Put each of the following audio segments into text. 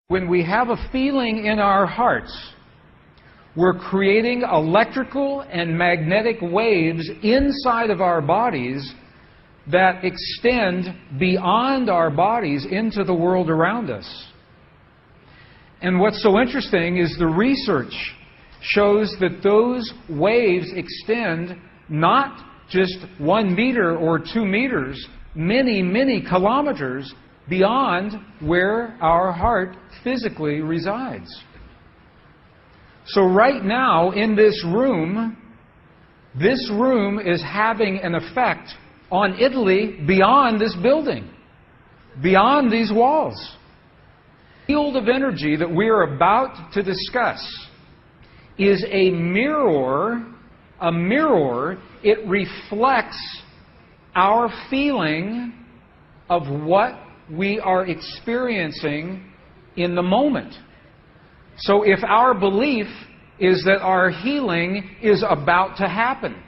When we have a feeling in our hearts, we're creating electrical and magnetic waves inside of our bodies that extend beyond our bodies into the world around us. And what's so interesting is the research shows that those waves extend not just 1 meter or 2 meters, many, many kilometers beyond where our heart physically resides. So right now in this room is having an effect on Italy beyond this building, beyond these walls. The field of energy that we are about to discuss is a mirror. A mirror, it reflects our feeling of what we are experiencing in the moment. So if our belief is that our healing is about to happen,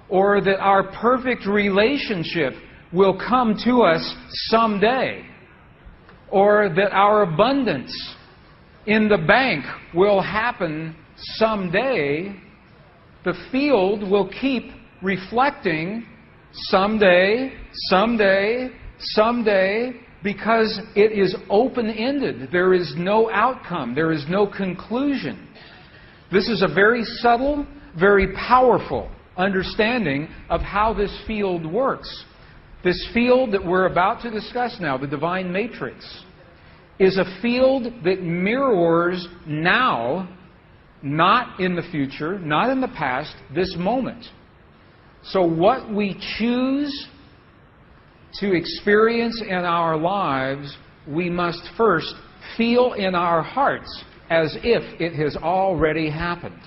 or that our perfect relationship will come to us someday, or that our abundance in the bank will happen someday, the field will keep reflecting someday, someday, someday, because it is open-ended. There is no outcome. There is no conclusion. This is a very subtle, very powerful understanding of how this field works. This field that we're about to discuss now, the divine matrix, is a field that mirrors now, not in the future, not in the past, this moment. So what we choose to experience in our lives, we must first feel in our hearts as if it has already happened.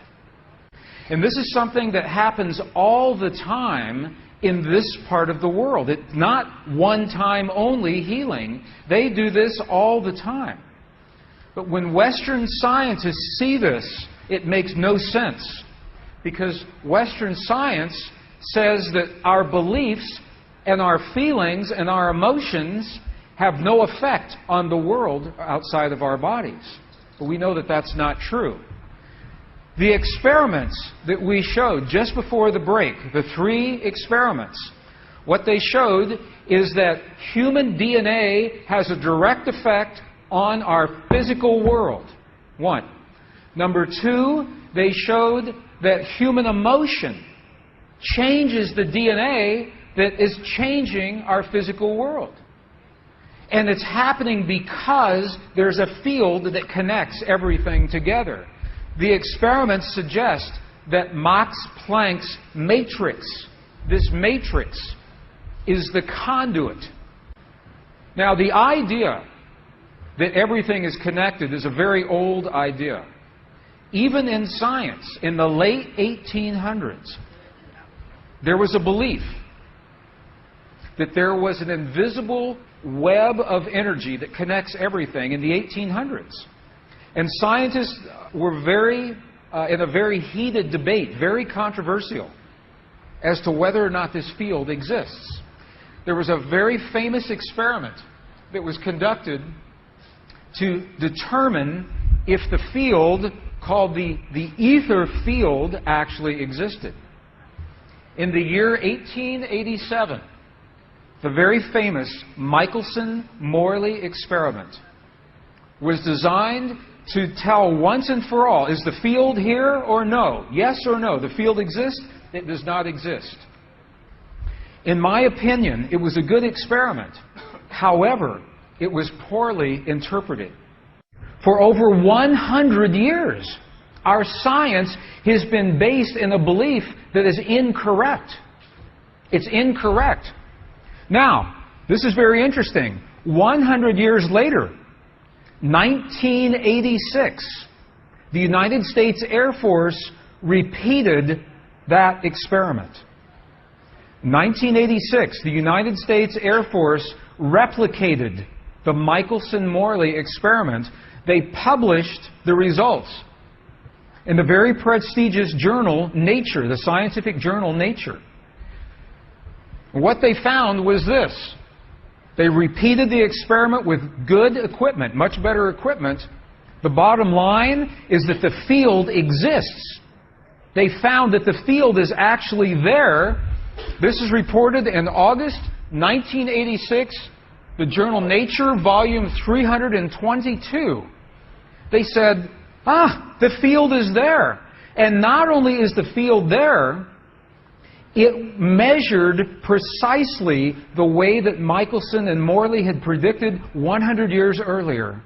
And this is something that happens all the time in this part of the world. It's not one-time only healing. They do this all the time. But when Western scientists see this, it makes no sense. Because Western science says that our beliefs and our feelings and our emotions have no effect on the world outside of our bodies. But we know that that's not true. The experiments that we showed just before the break, the 3 experiments, what they showed is that human DNA has a direct effect on our physical world. 1. Number 2, they showed that human emotion changes the DNA that is changing our physical world. And it's happening because there's a field that connects everything together. The experiments suggest that Max Planck's matrix, this matrix, is the conduit. Now, the idea that everything is connected is a very old idea. Even in science, in the late 1800s, there was a belief that there was an invisible web of energy that connects everything in the 1800s. And scientists were in a very heated debate, very controversial, as to whether or not this field exists. There was a very famous experiment that was conducted to determine if the field called the ether field actually existed. In the year 1887, the very famous Michelson-Morley experiment was designed to tell once and for all, is the field here or no? Yes or no? The field exists? It does not exist. In my opinion, it was a good experiment. However, it was poorly interpreted. For over 100 years, our science has been based in a belief that is incorrect. It's incorrect. Now, this is very interesting. 100 years later, 1986, the United States Air Force repeated that experiment. 1986, the United States Air Force replicated the Michelson-Morley experiment. They published the results in the very prestigious journal Nature, the scientific journal Nature. What they found was this, They repeated the experiment with good equipment, much better equipment. The bottom line is that the field exists. They found that the field is actually there. This is reported in August 1986, the journal Nature, volume 322. They said, the field is there. And not only is the field there, it measured precisely the way that Michelson and Morley had predicted 100 years earlier.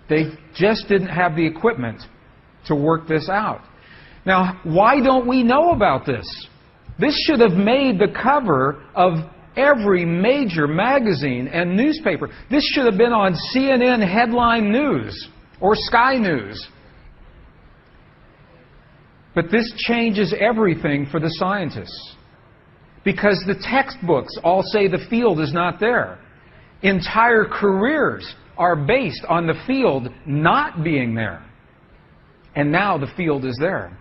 They just didn't have the equipment to work this out. Now, why don't we know about this? This should have made the cover of every major magazine and newspaper. This should have been on CNN headline news or Sky News. But this changes everything for the scientists. Because the textbooks all say the field is not there. Entire careers are based on the field not being there. And now the field is there.